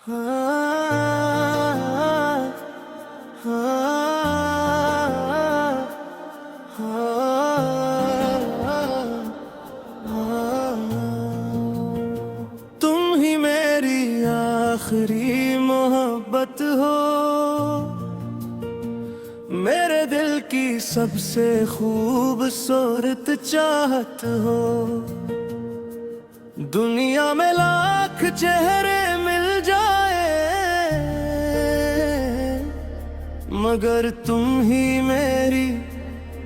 हाँ, हाँ, हाँ, तुम ही मेरी आखिरी मोहब्बत हो, मेरे दिल की सबसे खूबसूरत चाहत हो। दुनिया में लाख चेहरे मिल जाए, मगर तुम ही मेरी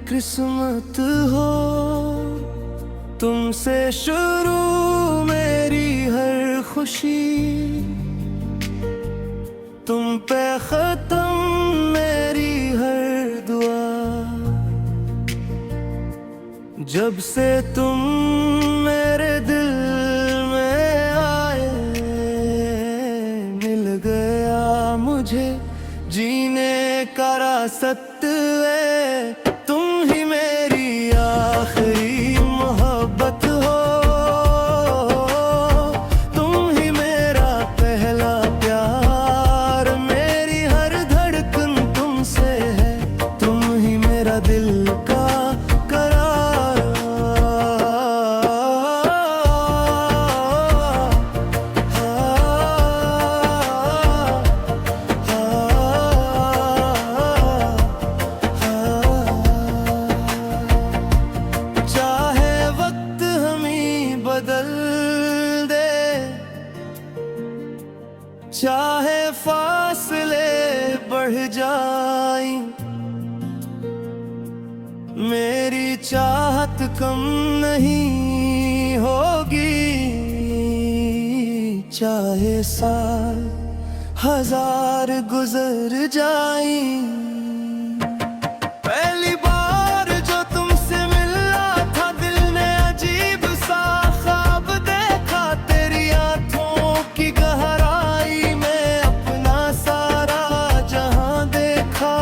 किस्मत हो। तुमसे शुरू मेरी हर खुशी, तुम पे खत्म मेरी हर दुआ। जब से तुम मेरे दिल में आए, मिल गया मुझे जीने का रास्ता। तुम ही मेरी आखिरी मोहब्बत हो, तुम ही मेरा पहला प्यार। मेरी हर धड़कन तुमसे है, तुम ही मेरा दिल का करार। चाहे वक्त हमें बदल दे, चाहे फासले बढ़ जाए, मेरी चाहत कम नहीं होगी। चाहे साल हजार गुजर जाए, पहली बार जो तुमसे मिला था, दिल ने अजीब सा ख्वाब देखा। तेरी आंखों की गहराई में अपना सारा जहां देखा।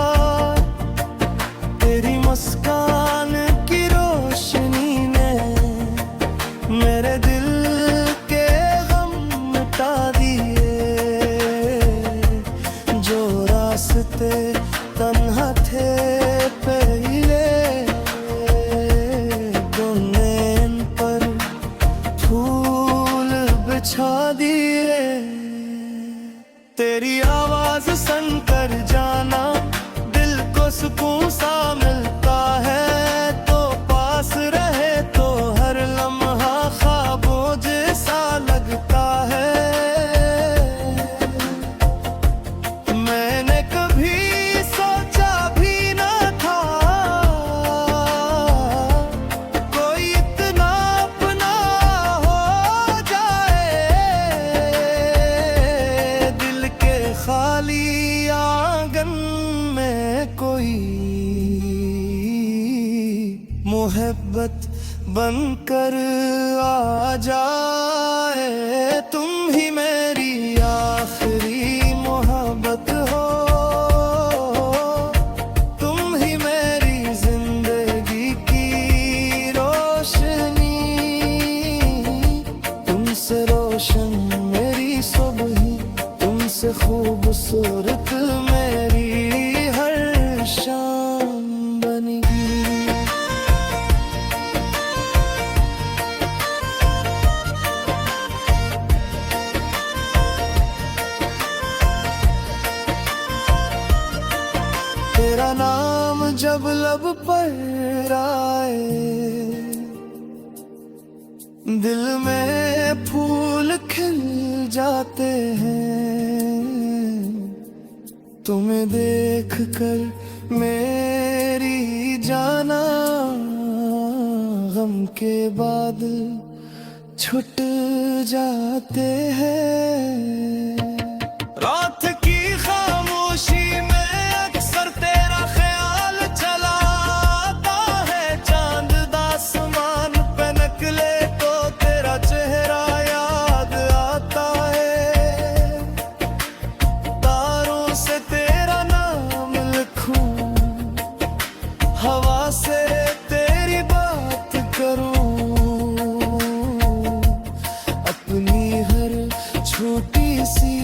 तेरी मुस्कान की रोशनी ने मेरे दिल के गम मिटा दिए। जो रास्ते तन्हा थे पहले, तुमने इन पर फूल बिछा दिए। तेरी आवाज सुनकर जाना दिल को सुकून सा मिलता है। तो पास रहे तो हर लम्हा ख्वाबों जैसा लगता है। मैंने कभी सोचा भी न था कोई इतना अपना हो जाए। दिल के खाली आंगन में कोई मोहब्बत बनकर आ जाए। तुम ही मेरी आखिरी मोहब्बत हो, तुम ही मेरी जिंदगी की रोशनी। तुमसे रोशन मेरी सुबह, तुमसे खूबसूरत मेरी हर शाम बनी। तेरा नाम जब लब पर आए, दिल में फूल खिल जाते हैं। तुम्हें देख कर मेरी जाना, गम के बादल छुट जाते हैं। रात की खामोशी में अक्सर तेरा ख्याल चला आता है। चांद आसमान पे निकले तो तेरा चेहरा याद आता है। तारों से तेरा नाम लिखूं, हवा से तेरी बात करूं। अपनी हर छोटी सी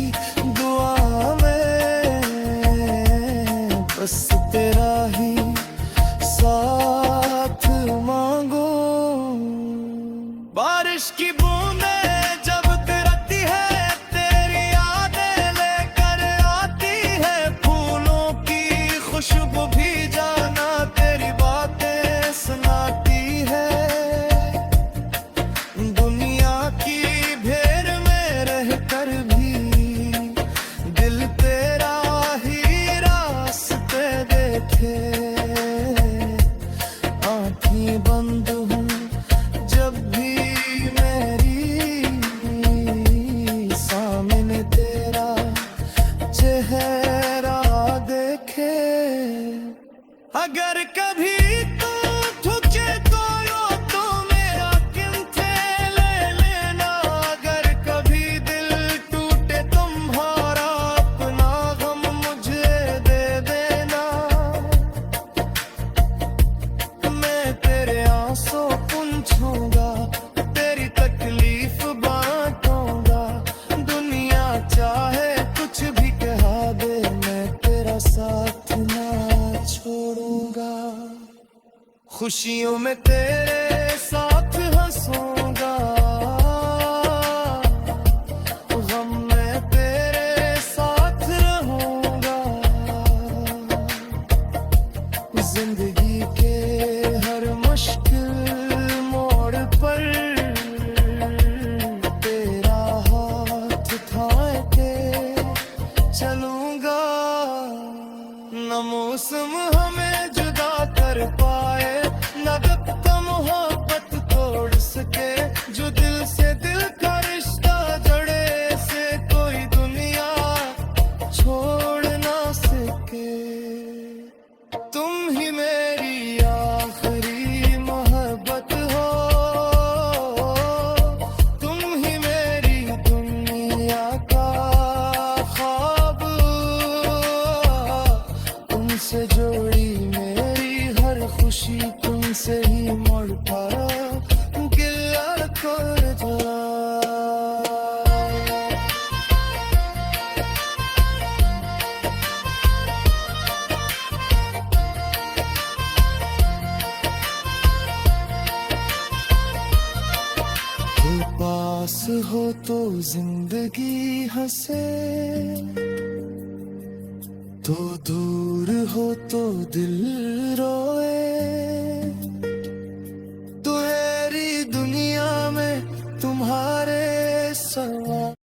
खुशियों में तेरे साथ हंसूंगा, गम में तेरे साथ रहूंगा। जिंदगी के हर मुश्किल मोड़ पर तेरा हाथ थाम के चलूंगा। न मौसम हमें जुदा कर पाए, न वक्त मोहब्बत तोड़ सके। जो दिल से दिल का रिश्ता जड़े से कोई दुनिया छोड़ ना सके। तुम ही मेरी आखिरी मोहब्बत हो, तुम ही मेरी दुनिया का ख्वाब। तुमसे जोड़ी मेरी हर खुशी, तुमसे ही मोड़ पाया गिला कर जा। तो पास हो तो जिंदगी हंसे, तो दूर हो तो दिल रोए। तुम्हारी दुनिया में तुम्हारे सवा